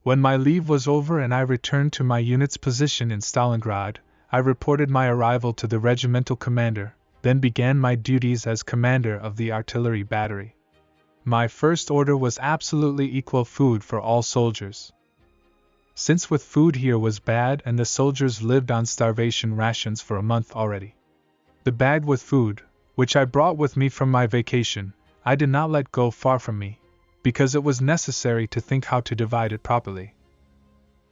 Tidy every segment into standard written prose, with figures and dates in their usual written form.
When my leave was over and I returned to my unit's position in Stalingrad, I reported my arrival to the regimental commander, then began my duties as commander of the artillery battery. My first order was absolutely equal food for all soldiers. Since with food here was bad and the soldiers lived on starvation rations for a month already. The bag with food, which I brought with me from my vacation, I did not let go far from me, because it was necessary to think how to divide it properly.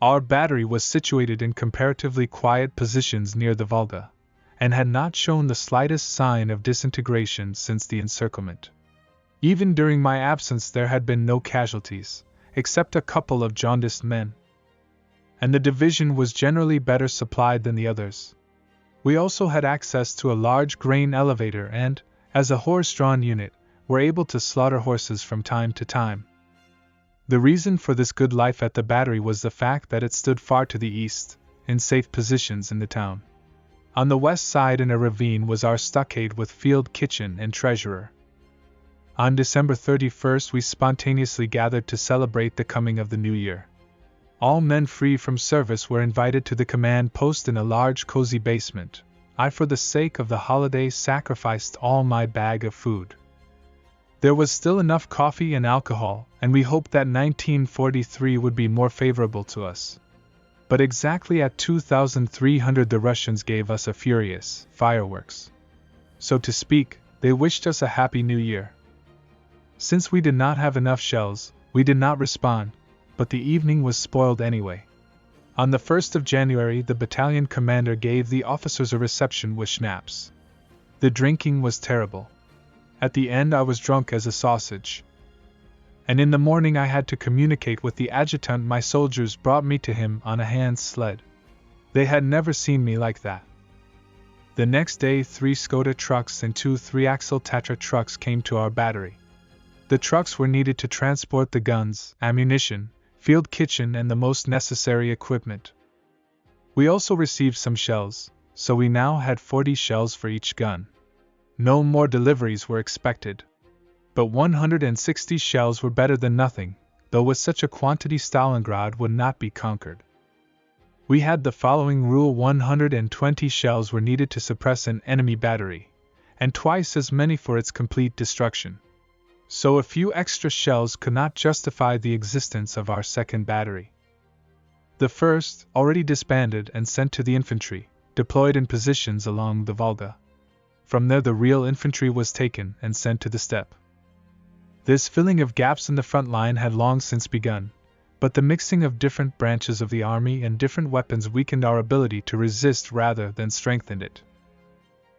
Our battery was situated in comparatively quiet positions near the Volga, and had not shown the slightest sign of disintegration since the encirclement. Even during my absence there had been no casualties, except a couple of jaundiced men. And the division was generally better supplied than the others. We also had access to a large grain elevator and, as a horse-drawn unit, were able to slaughter horses from time to time. The reason for this good life at the battery was the fact that it stood far to the east, in safe positions in the town. On the west side in a ravine was our stockade with field kitchen and treasurer. On December 31st we spontaneously gathered to celebrate the coming of the new year. All men free from service were invited to the command post in a large cozy basement. I, for the sake of the holiday, sacrificed all my bag of food. There was still enough coffee and alcohol, and we hoped that 1943 would be more favorable to us. But exactly at 2300 the Russians gave us a furious fireworks. So to speak, they wished us a happy new year. Since we did not have enough shells, we did not respond, but the evening was spoiled anyway. On the 1st of January the battalion commander gave the officers a reception with schnapps. The drinking was terrible. At the end I was drunk as a sausage. And in the morning I had to communicate with the adjutant. My soldiers brought me to him on a hand sled. They had never seen me like that. The next day 3 Skoda trucks and 2 3-axle Tatra trucks came to our battery. The trucks were needed to transport the guns, ammunition, field kitchen and the most necessary equipment. We also received some shells, so we now had 40 shells for each gun. No more deliveries were expected. But 160 shells were better than nothing, though with such a quantity Stalingrad would not be conquered. We had the following rule: 120 shells were needed to suppress an enemy battery, and twice as many for its complete destruction. So a few extra shells could not justify the existence of our second battery. The first, already disbanded and sent to the infantry, deployed in positions along the Volga. From there the real infantry was taken and sent to the steppe. This filling of gaps in the front line had long since begun, but the mixing of different branches of the army and different weapons weakened our ability to resist rather than strengthened it.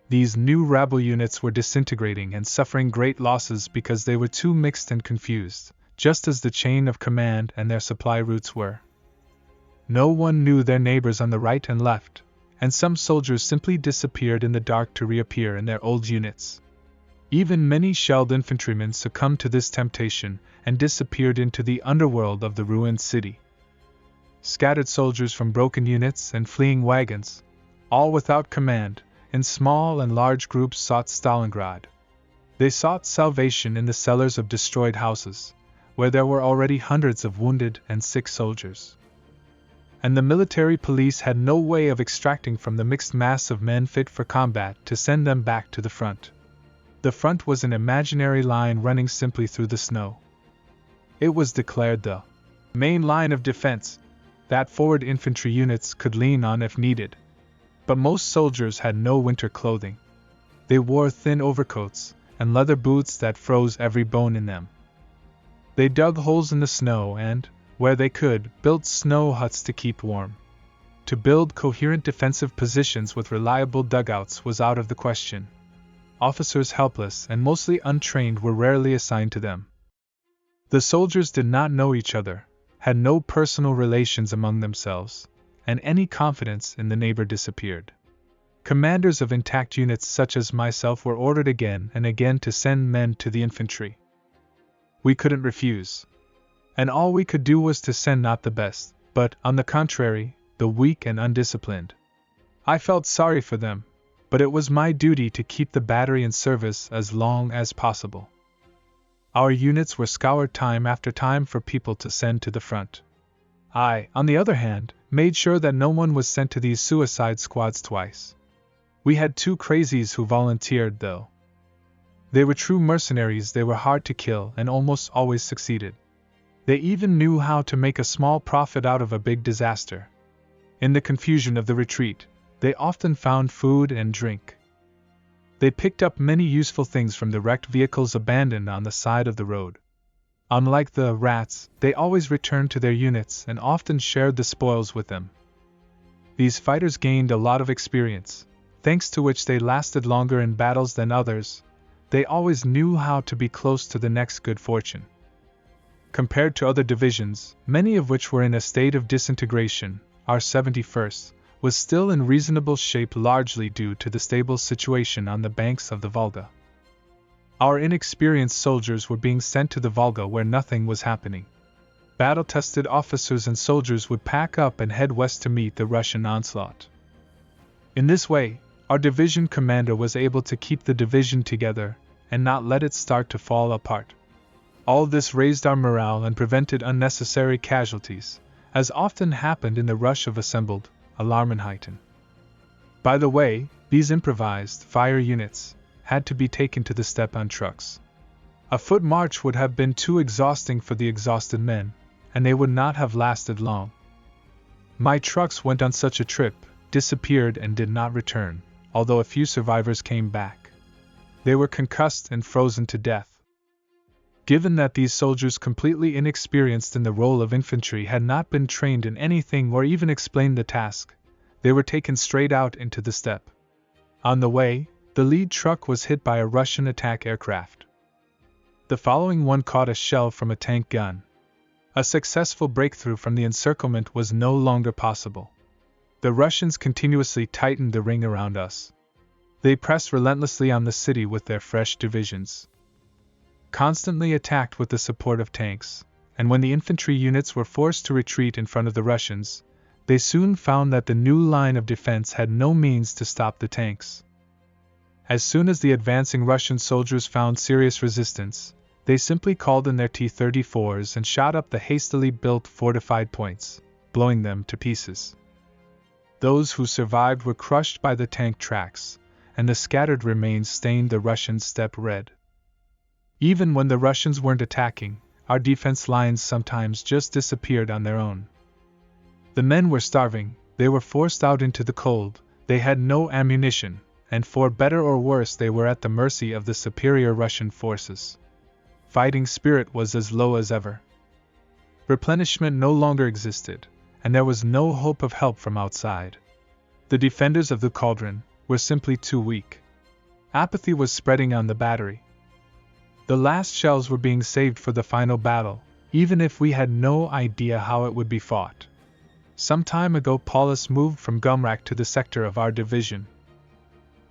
These new rabble units were disintegrating and suffering great losses because they were too mixed and confused, just as the chain of command and their supply routes were. No one knew their neighbors on the right and left, and some soldiers simply disappeared in the dark to reappear in their old units. Even many shelled infantrymen succumbed to this temptation and disappeared into the underworld of the ruined city. Scattered soldiers from broken units and fleeing wagons, all without command, in small and large groups sought Stalingrad. They sought salvation in the cellars of destroyed houses, where there were already hundreds of wounded and sick soldiers. And the military police had no way of extracting from the mixed mass of men fit for combat to send them back to the front. The front was an imaginary line running simply through the snow. It was declared the main line of defense, that forward infantry units could lean on if needed. But most soldiers had no winter clothing. They wore thin overcoats and leather boots that froze every bone in them. They dug holes in the snow and, where they could, built snow huts to keep warm. To build coherent defensive positions with reliable dugouts was out of the question. Officers helpless and mostly untrained were rarely assigned to them. The soldiers did not know each other, had no personal relations among themselves, and any confidence in the neighbor disappeared. Commanders of intact units such as myself were ordered again and again to send men to the infantry. We couldn't refuse. And all we could do was to send not the best, but, on the contrary, the weak and undisciplined. I felt sorry for them, but it was my duty to keep the battery in service as long as possible. Our units were scoured time after time for people to send to the front. I, on the other hand, made sure that no one was sent to these suicide squads twice. We had 2 crazies who volunteered, though. They were true mercenaries, they were hard to kill and almost always succeeded. They even knew how to make a small profit out of a big disaster. In the confusion of the retreat, they often found food and drink. They picked up many useful things from the wrecked vehicles abandoned on the side of the road. Unlike the rats, they always returned to their units and often shared the spoils with them. These fighters gained a lot of experience, thanks to which they lasted longer in battles than others. They always knew how to be close to the next good fortune. Compared to other divisions, many of which were in a state of disintegration, our 71st was still in reasonable shape, largely due to the stable situation on the banks of the Volga. Our inexperienced soldiers were being sent to the Volga where nothing was happening. Battle-tested officers and soldiers would pack up and head west to meet the Russian onslaught. In this way, our division commander was able to keep the division together and not let it start to fall apart. All this raised our morale and prevented unnecessary casualties, as often happened in the rush of assembled Alarmenheiten. By the way, these improvised fire units had to be taken to the steppe on trucks. A foot march would have been too exhausting for the exhausted men, and they would not have lasted long. My trucks went on such a trip, disappeared and did not return, although a few survivors came back. They were concussed and frozen to death. Given that these soldiers, completely inexperienced in the role of infantry, had not been trained in anything or even explained the task, they were taken straight out into the steppe. On the way, the lead truck was hit by a Russian attack aircraft. The following one caught a shell from a tank gun. A successful breakthrough from the encirclement was no longer possible. The Russians continuously tightened the ring around us. They pressed relentlessly on the city with their fresh divisions. Constantly attacked with the support of tanks, and when the infantry units were forced to retreat in front of the Russians, they soon found that the new line of defense had no means to stop the tanks. As soon as the advancing Russian soldiers found serious resistance, they simply called in their T-34s and shot up the hastily built fortified points, blowing them to pieces. Those who survived were crushed by the tank tracks, and the scattered remains stained the Russian steppe red. Even when the Russians weren't attacking, our defense lines sometimes just disappeared on their own. The men were starving, they were forced out into the cold, they had no ammunition, and for better or worse they were at the mercy of the superior Russian forces. Fighting spirit was as low as ever. Replenishment no longer existed, and there was no hope of help from outside. The defenders of the cauldron were simply too weak. Apathy was spreading on the battery. The last shells were being saved for the final battle, even if we had no idea how it would be fought. Some time ago Paulus moved from Gumrak to the sector of our division.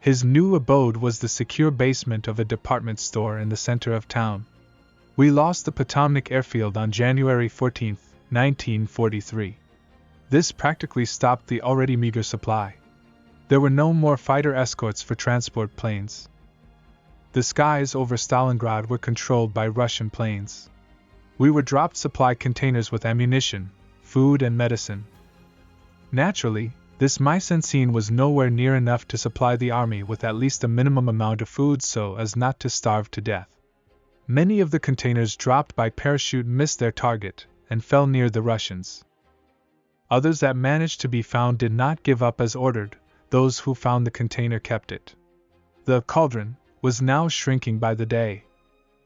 His new abode was the secure basement of a department store in the center of town. We lost the Potomnik airfield on January 14, 1943. This practically stopped the already meager supply. There were no more fighter escorts for transport planes. The skies over Stalingrad were controlled by Russian planes. We were dropped supply containers with ammunition, food and medicine. Naturally, this mise-en-scene was nowhere near enough to supply the army with at least a minimum amount of food so as not to starve to death. Many of the containers dropped by parachute missed their target and fell near the Russians. Others that managed to be found did not give up as ordered. Those who found the container kept it. The cauldron was now shrinking by the day.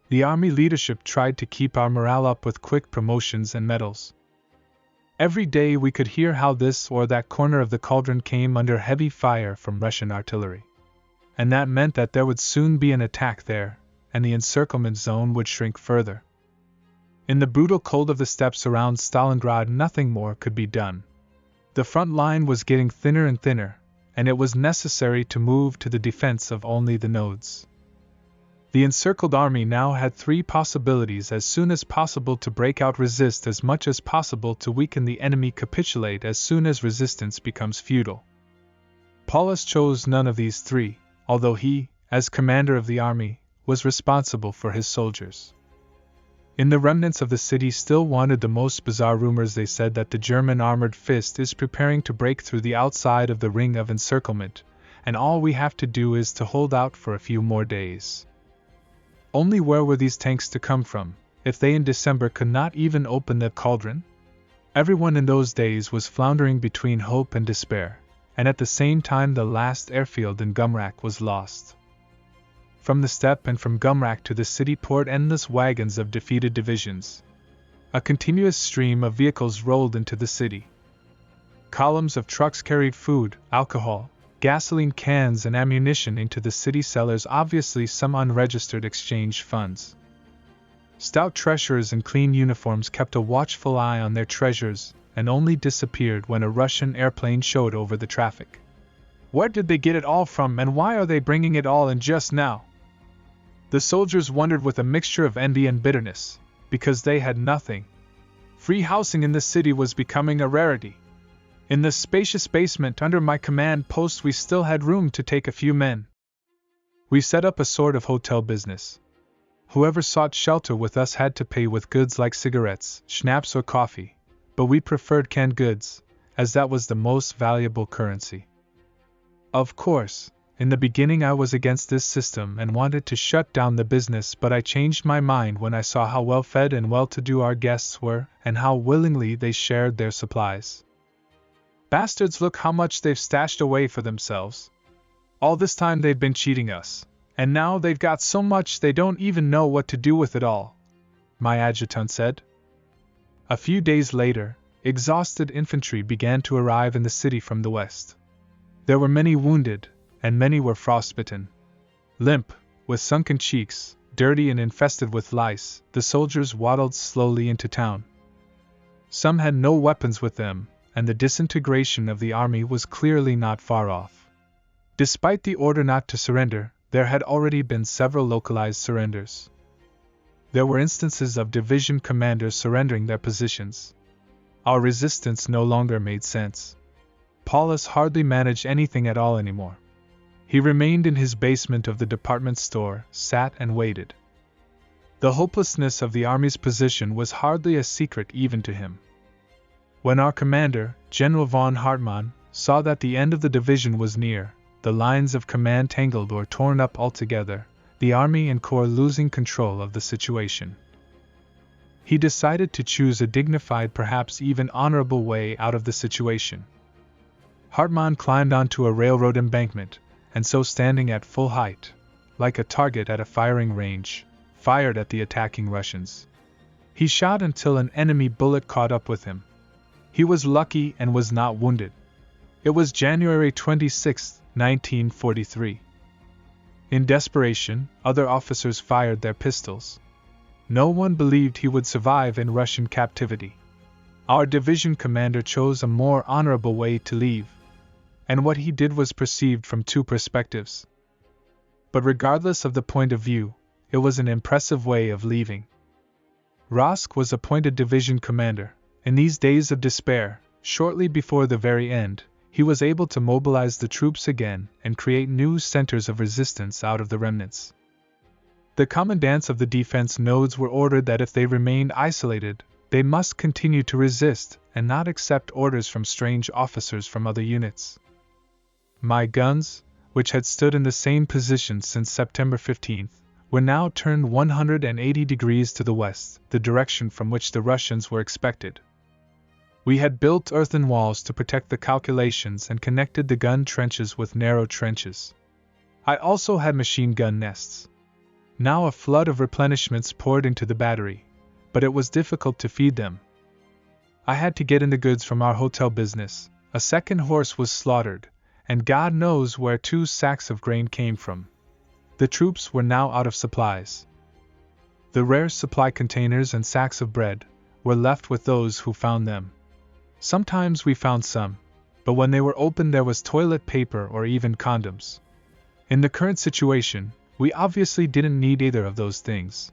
The army leadership tried to keep our morale up with quick promotions and medals. Every day we could hear how this or that corner of the cauldron came under heavy fire from Russian artillery. And that meant that there would soon be an attack there, and the encirclement zone would shrink further. In the brutal cold of the steppes around Stalingrad nothing more could be done. The front line was getting thinner and thinner, and it was necessary to move to the defense of only the nodes. The encircled army now had 3 possibilities: as soon as possible to break out, resist as much as possible to weaken the enemy, capitulate as soon as resistance becomes futile. Paulus chose none of these 3, although he, as commander of the army, was responsible for his soldiers. In the remnants of the city still wandered the most bizarre rumors. They said that the German armored fist is preparing to break through the outside of the ring of encirclement, and all we have to do is to hold out for a few more days. Only where were these tanks to come from, if they in December could not even open the cauldron? Everyone in those days was floundering between hope and despair, and at the same time the last airfield in Gumrak was lost. From the steppe and from Gumrak to the city poured endless wagons of defeated divisions. A continuous stream of vehicles rolled into the city. Columns of trucks carried food, alcohol, gasoline cans and ammunition into the city cellars, obviously some unregistered exchange funds. Stout treasurers in clean uniforms kept a watchful eye on their treasures and only disappeared when a Russian airplane showed over the traffic. Where did they get it all from, and why are they bringing it all in just now? The soldiers wondered with a mixture of envy and bitterness, because they had nothing. Free housing in the city was becoming a rarity. In the spacious basement under my command post we still had room to take a few men. We set up a sort of hotel business. Whoever sought shelter with us had to pay with goods like cigarettes, schnapps or coffee, but we preferred canned goods, as that was the most valuable currency. Of course, in the beginning I was against this system and wanted to shut down the business, but I changed my mind when I saw how well-fed and well-to-do our guests were, and how willingly they shared their supplies. Bastards, look how much they've stashed away for themselves. All this time they've been cheating us, and now they've got so much they don't even know what to do with it all, my adjutant said. A few days later, exhausted infantry began to arrive in the city from the west. There were many wounded, and many were frostbitten. Limp, with sunken cheeks, dirty and infested with lice, the soldiers waddled slowly into town. Some had no weapons with them, and the disintegration of the army was clearly not far off. Despite the order not to surrender, there had already been several localized surrenders. There were instances of division commanders surrendering their positions. Our resistance no longer made sense. Paulus hardly managed anything at all anymore. He remained in his basement of the department store, sat and waited. The hopelessness of the army's position was hardly a secret even to him. When our commander, General von Hartmann, saw that the end of the division was near, the lines of command tangled or torn up altogether, the army and corps losing control of the situation, he decided to choose a dignified, perhaps even honorable way out of the situation. Hartmann climbed onto a railroad embankment, and so standing at full height, like a target at a firing range, fired at the attacking Russians. He shot until an enemy bullet caught up with him. He was lucky and was not wounded. It was January 26, 1943. In desperation, other officers fired their pistols. No one believed he would survive in Russian captivity. Our division commander chose a more honorable way to leave, and what he did was perceived from two perspectives. But regardless of the point of view, it was an impressive way of leaving. Rosk was appointed division commander. In these days of despair, shortly before the very end, he was able to mobilize the troops again and create new centers of resistance out of the remnants. The commandants of the defense nodes were ordered that if they remained isolated, they must continue to resist and not accept orders from strange officers from other units. My guns, which had stood in the same position since September 15th, were now turned 180 degrees to the west, the direction from which the Russians were expected. We had built earthen walls to protect the calculations and connected the gun trenches with narrow trenches. I also had machine gun nests. Now a flood of replenishments poured into the battery, but it was difficult to feed them. I had to get in the goods from our hotel business. A second horse was slaughtered, and God knows where 2 sacks of grain came from. The troops were now out of supplies. The rare supply containers and sacks of bread were left with those who found them. Sometimes we found some, but when they were opened there was toilet paper or even condoms. In the current situation, we obviously didn't need either of those things.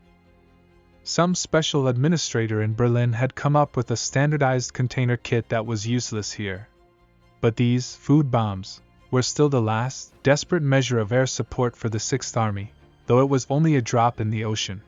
Some special administrator in Berlin had come up with a standardized container kit that was useless here. But these food bombs were still the last, desperate measure of air support for the Sixth Army, though it was only a drop in the ocean.